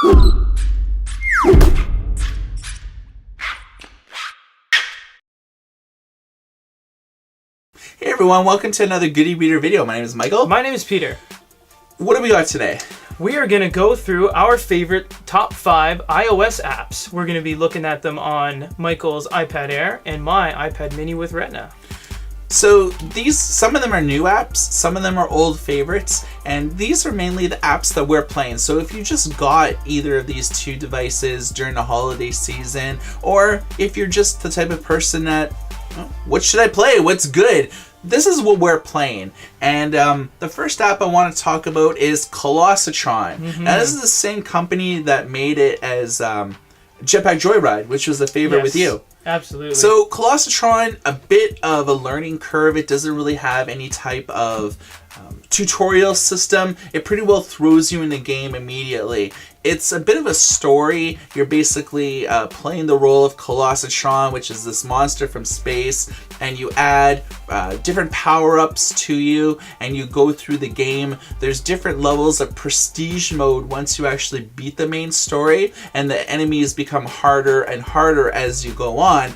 Hey everyone, welcome to another Goody Reader video. My name is Michael. My name is Peter. What do we got today? We are going to go through our favorite top 5 iOS apps. We're going to be looking at them on Michael's iPad Air and my iPad Mini with Retina. So some of them are new apps, some of them are old favorites, and these are mainly the apps that we're playing. So if you just got either of these two devices during the holiday season, or if you're just the type of person that, what should I play? What's good? This is what we're playing. And the first app I want to talk about is Colossatron. Now this is the same company that made it as Jetpack Joyride, which was a favorite with you. Absolutely. So Colossatron, a bit of a learning curve. It doesn't really have any type of tutorial system. It pretty well throws you in the game immediately. It's a bit of a story. You're basically playing the role of Colossatron, which is this monster from space, and you add different power-ups to you, and you go through the game. There's different levels of prestige mode once you actually beat the main story, and the enemies become harder and harder as you go on.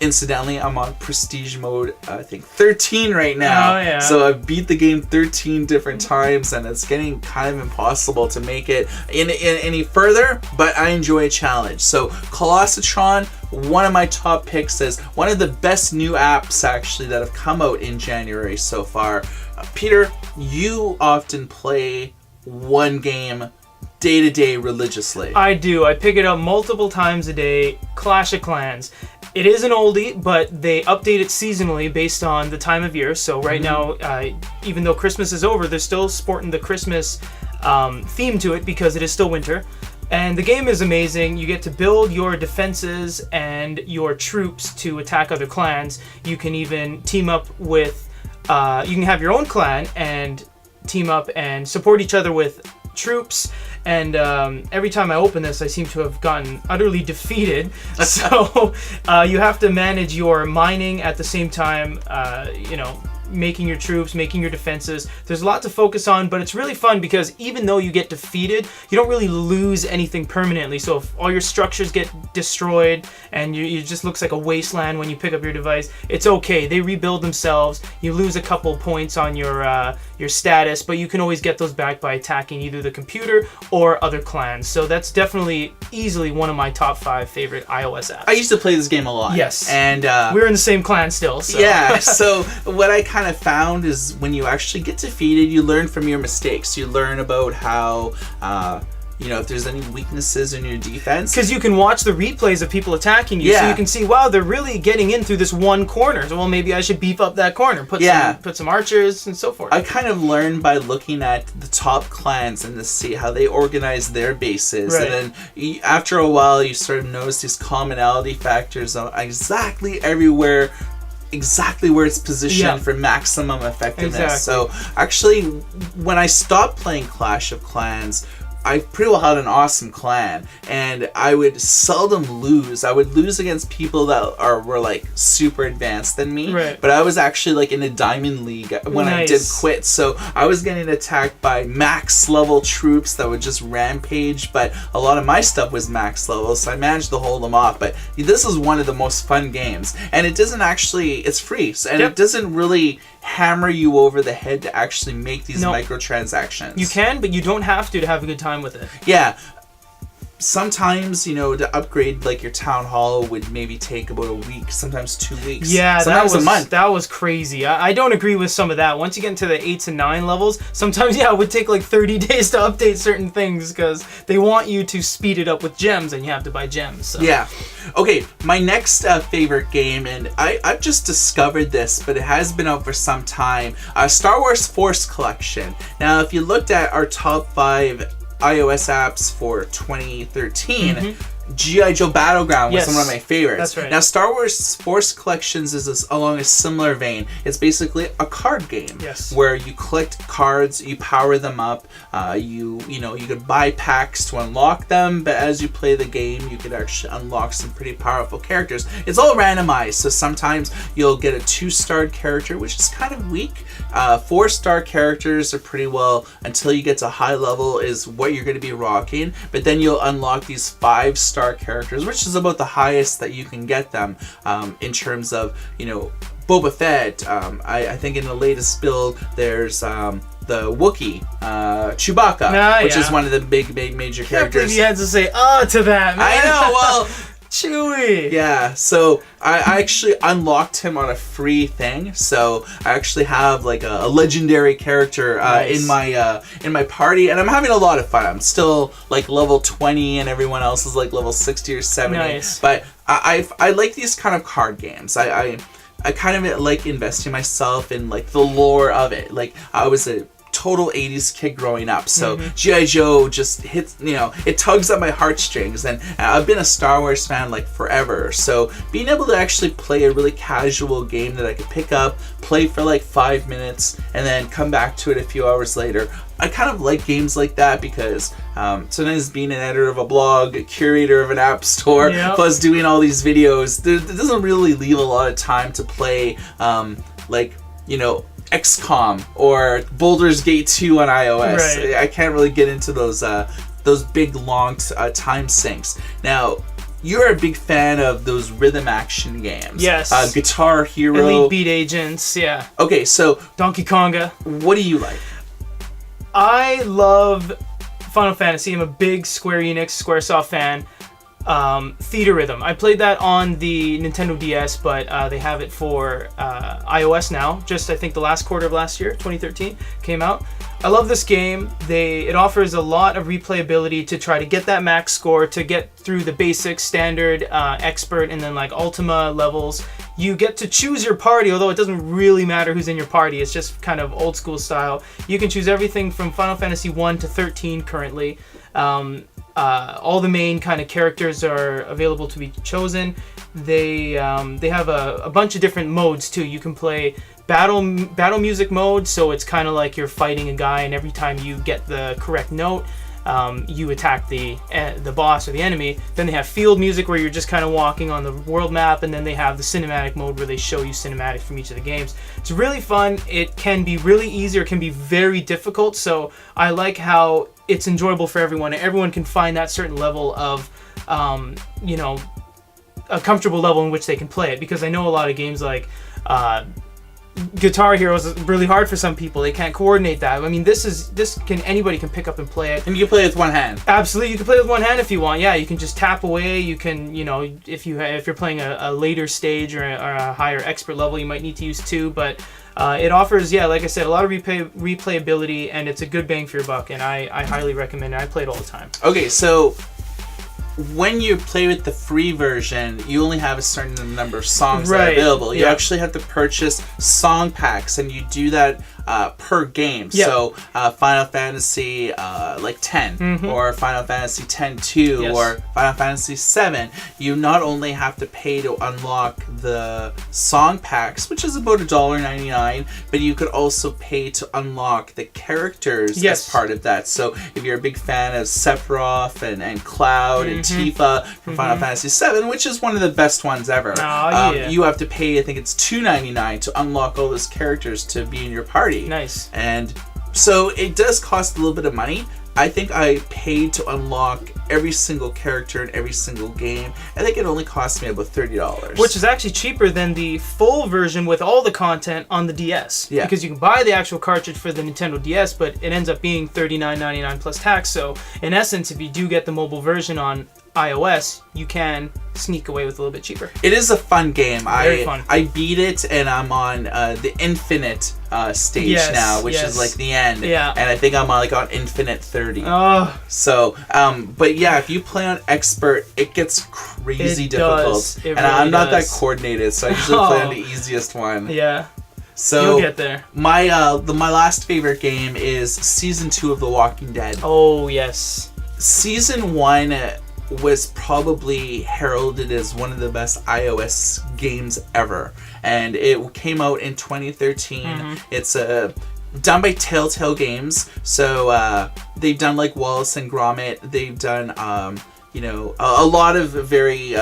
Incidentally, I'm on prestige mode, I think 13 right now. Oh, yeah. So I've beat the game 13 different times, and it's getting kind of impossible to make it any further, but I enjoy a challenge. So Colossatron, one of my top picks, is one of the best new apps actually that have come out in January so far. Peter, you often play one game day to day religiously. I do. I pick it up multiple times a day. Clash of Clans. It is an oldie, but they update it seasonally based on the time of year. So right now, even though Christmas is over, they're still sporting the Christmas theme to it because it is still winter. And the game is amazing. You get to build your defenses and your troops to attack other clans. You can even team up with, you can have your own clan and team up and support each other with troops. And every time I open this, I seem to have gotten utterly defeated. So you have to manage your mining at the same time, making your troops, making your defenses. There's a lot to focus on, but it's really fun because even though you get defeated, you don't really lose anything permanently. So if all your structures get destroyed and it just looks like a wasteland when you pick up your device, it's okay. They rebuild themselves. You lose a couple points on your status, but you can always get those back by attacking either the computer or other clans. So that's definitely easily one of my top 5 favorite iOS apps. I used to play this game a lot. Yes. And we're in the same clan still. So. Yeah. So what I kind of found is when you actually get defeated, you learn from your mistakes. You learn about how, if there's any weaknesses in your defense. Because you can watch the replays of people attacking you, so you can see, wow, they're really getting in through this one corner. So, well, maybe I should beef up that corner, put some archers and so forth. I kind of learned by looking at the top clans and to see how they organize their bases. Right. And then after a while, you sort of notice these commonality factors on exactly everywhere, exactly where it's positioned for maximum effectiveness. Exactly. So actually, when I stopped playing Clash of Clans, I pretty well had an awesome clan, and I would seldom lose. I would lose against people that were like super advanced than me, but I was actually like in a diamond league when I did quit. So I was getting attacked by max level troops that would just rampage, but a lot of my stuff was max level, so I managed to hold them off. But this is one of the most fun games, and it doesn't actually, it's free, and it doesn't really hammer you over the head to actually make these microtransactions. You can, but you don't have to have a good time with it. Yeah. Sometimes, to upgrade like your town hall would maybe take about a week, sometimes 2 weeks. Yeah, sometimes a month. That was crazy. I don't agree with some of that. Once you get into the 8s and 9 levels, sometimes it would take like 30 days to update certain things because they want you to speed it up with gems, and you have to buy gems. So. Yeah. Okay, my next favorite game, and I've just discovered this, but it has been out for some time. Star Wars Force Collection. Now, if you looked at our top 5 iOS apps for 2013, G.I. Joe Battleground was Yes, one of my favorites. that's right. Now, Star Wars Force Collections is along a similar vein. It's basically a card game. Yes. Where you collect cards, you power them up, you could buy packs to unlock them, but as you play the game, you could actually unlock some pretty powerful characters. It's all randomized, so sometimes you'll get a 2-star character, which is kind of weak. 4-star characters are pretty well, until you get to high level, is what you're going to be rocking, but then you'll unlock these 5-star characters, which is about the highest that you can get them, in terms of, Boba Fett. I think in the latest build, there's the Wookiee, Chewbacca, which is one of the big major I can't believe characters. you had to say to that, man. I know, well... Chewie. Yeah, so I actually unlocked him on a free thing. So I actually have like a legendary character Nice. in my party, and I'm having a lot of fun. I'm still like level 20, and everyone else is like level 60 or 70. Nice. But I like these kind of card games. I kind of like investing myself in like the lore of it. Like I was a total 80s kid growing up, so G.I. Joe just hits, it tugs at my heartstrings, and I've been a Star Wars fan like forever, so being able to actually play a really casual game that I could pick up, play for like 5 minutes, and then come back to it a few hours later. I kind of like games like that because sometimes being an editor of a blog, a curator of an app store, plus doing all these videos, there doesn't really leave a lot of time to play XCOM or Baldur's Gate 2 on iOS. Right. I can't really get into those big long time sinks. Now, you're a big fan of those rhythm action games. Yes. Guitar Hero. Elite Beat Agents, yeah. Okay, so Donkey Konga. what do you like? I love Final Fantasy. I'm a big Square Enix, Squaresoft fan. Theater Rhythm. I played that on the Nintendo DS, but they have it for iOS now. Just I think the last quarter of last year, 2013, came out. I love this game. It offers a lot of replayability to try to get that max score, to get through the basic, standard, expert, and then like Ultima levels. You get to choose your party, although it doesn't really matter who's in your party. It's just kind of old school style. You can choose everything from Final Fantasy 1 to 13 currently. All the main kind of characters are available to be chosen. They have a bunch of different modes too. You can play battle music mode, so it's kind of like you're fighting a guy, and every time you get the correct note, you attack the boss or the enemy. Then they have field music where you're just kind of walking on the world map, and then they have the cinematic mode where they show you cinematics from each of the games. It's really fun. It can be really easy or it can be very difficult, so I like how it's enjoyable for everyone. Everyone can find that certain level of, a comfortable level in which they can play it, because I know a lot of games like Guitar Hero is really hard for some people. They can't coordinate that. I mean, anybody can pick up and play it. And you can play it with one hand. Absolutely, you can play with one hand if you want. Yeah, you can just tap away. You can, if you're playing a later stage or a higher expert level, you might need to use two. But it offers, like I said, a lot of replayability, and it's a good bang for your buck. And I highly recommend it. I play it all the time. Okay, so when you play with the free version, you only have a certain number of songs that are available. You actually have to purchase song packs, and you do that per game. So Final Fantasy 10 or Final Fantasy 10-2 or Final Fantasy 7, you not only have to pay to unlock the song packs, which is about $1.99, but you could also pay to unlock the characters as part of that. So if you're a big fan of Sephiroth and Cloud and Tifa from Final Fantasy 7, which is one of the best ones ever, you have to pay, I think it's $2.99 to unlock all those characters to be in your party. Nice. And so it does cost a little bit of money. I think I paid to unlock every single character in every single game. I think it only cost me about $30. Which is actually cheaper than the full version with all the content on the DS. Yeah. Because you can buy the actual cartridge for the Nintendo DS, but it ends up being $39.99 plus tax. So in essence, if you do get the mobile version on iOS, you can sneak away with a little bit cheaper. It is a fun game. Very fun. I beat it, and I'm on the Infinite stage now, which is like the end. Yeah. And I think I'm on Infinite 30. Oh. So, but yeah, if you play on Expert, it gets crazy difficult. It and really I'm not that does. coordinated, so I usually play on the easiest one. Yeah. So you'll get there. My last favorite game is Season 2 of The Walking Dead. Oh, yes. Season 1 was probably heralded as one of the best iOS games ever, and it came out in 2013. It's done by Telltale Games, so they've done like Wallace and Gromit. They've done a lot of very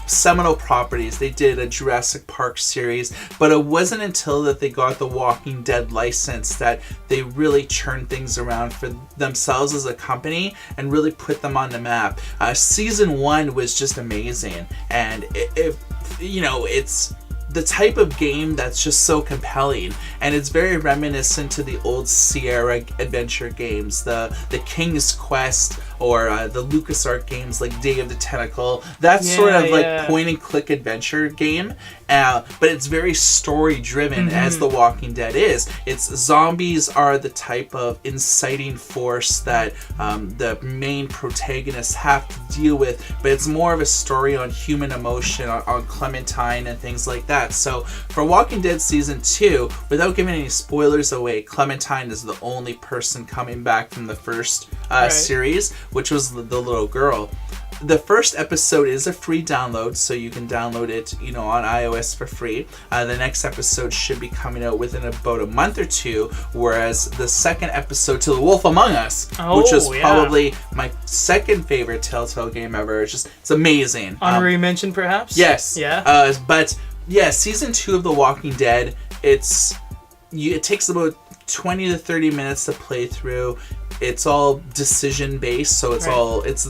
seminal properties. They did a Jurassic Park series, but it wasn't until that they got the Walking Dead license that they really turned things around for themselves as a company and really put them on the map. Season 1 was just amazing, and it's the type of game that's just so compelling, and it's very reminiscent to the old Sierra adventure games, the King's Quest, or the LucasArts games like Day of the Tentacle. That sort of like point and click adventure game, but it's very story driven, as The Walking Dead is. It's zombies are the type of inciting force that the main protagonists have to deal with, but it's more of a story on human emotion, on Clementine and things like that. So for Walking Dead Season 2, without giving any spoilers away, Clementine is the only person coming back from the first series, which was the little girl. The first episode is a free download, so you can download it, on iOS for free. The next episode should be coming out within about a month or two, whereas the second episode, To the Wolf Among Us, which is probably my second favorite Telltale game ever. It's amazing. Honorary mention, perhaps? Yes. Yeah. But yeah, Season 2 of The Walking Dead, it takes about 20 to 30 minutes to play through. It's all decision based, so it's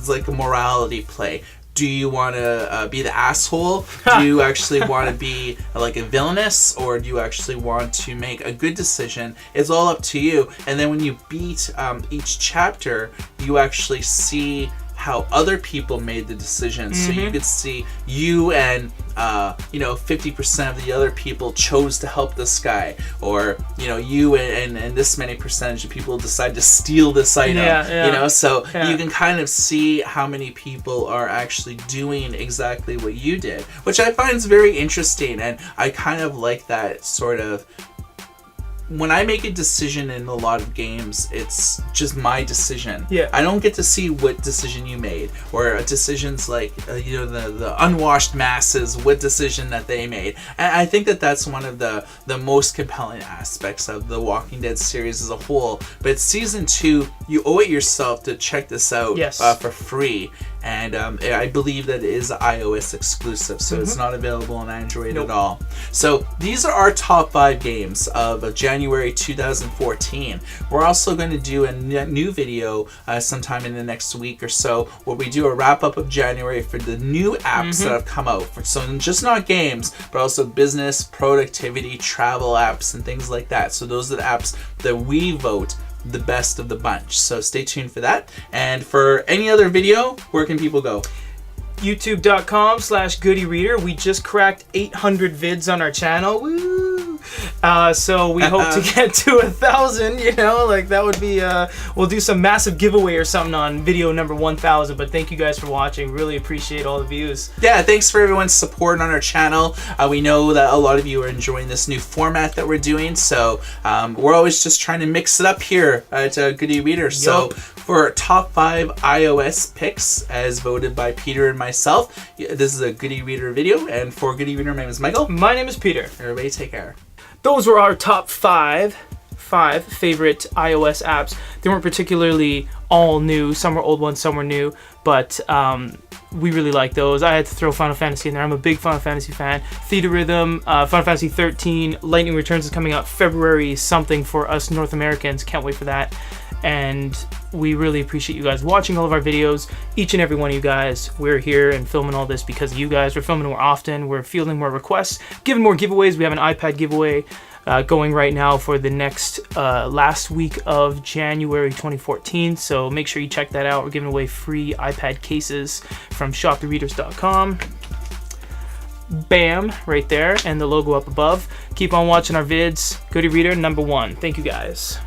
like a morality play. Do you want to be the asshole? Do you actually want to be like a villainous, or do you actually want to make a good decision? It's all up to you. And then when you beat each chapter, you actually see how other people made the decisions. So you could see you and 50% of the other people chose to help this guy, or you and this many percentage of people decide to steal this item. So you can kind of see how many people are actually doing exactly what you did, which I find is very interesting. And I kind of like that sort of, when I make a decision in a lot of games, it's just my decision. Yeah. I don't get to see what decision you made, or decisions like the unwashed masses, what decision that they made. And I think that that's one of the most compelling aspects of the Walking Dead series as a whole. But Season 2, you owe it yourself to check this out for free. And I believe that it is iOS exclusive, so it's not available on Android at all. So these are our top 5 games of January 2014. We're also going to do a new video sometime in the next week or so, where we do a wrap-up of January for the new apps that have come out. So just not games, but also business, productivity, travel apps, and things like that. So those are the apps that we vote the best of the bunch. So stay tuned for that. And for any other video, where can people go? youtube.com/goodyreader. We just cracked 800 vids on our channel. Woo! So we hope to get to 1,000, that would be, we'll do some massive giveaway or something on video number 1,000, but thank you guys for watching. Really appreciate all the views. Yeah, thanks for everyone's support on our channel. We know that a lot of you are enjoying this new format that we're doing, so we're always just trying to mix it up here at Goody Reader. So for top 5 iOS picks, as voted by Peter and myself, this is a Goody Reader video, and for Goody Reader, my name is Michael. My name is Peter. Everybody take care. Those were our top five favorite iOS apps. They weren't particularly all new. Some were old ones, some were new, but we really like those. I had to throw Final Fantasy in there. I'm a big Final Fantasy fan. Theatrhythm, Final Fantasy 13, Lightning Returns is coming out February something for us North Americans. Can't wait for that. And we really appreciate you guys watching all of our videos. Each and every one of you guys. We're here and filming all this because of you guys. We're filming more often. We're fielding more requests, giving more giveaways. We have an iPad giveaway going right now for the next last week of January 2014. So make sure you check that out. We're giving away free iPad cases from shopthereaders.com. Bam, right there, and the logo up above. Keep on watching our vids. Goody Reader #1. Thank you guys.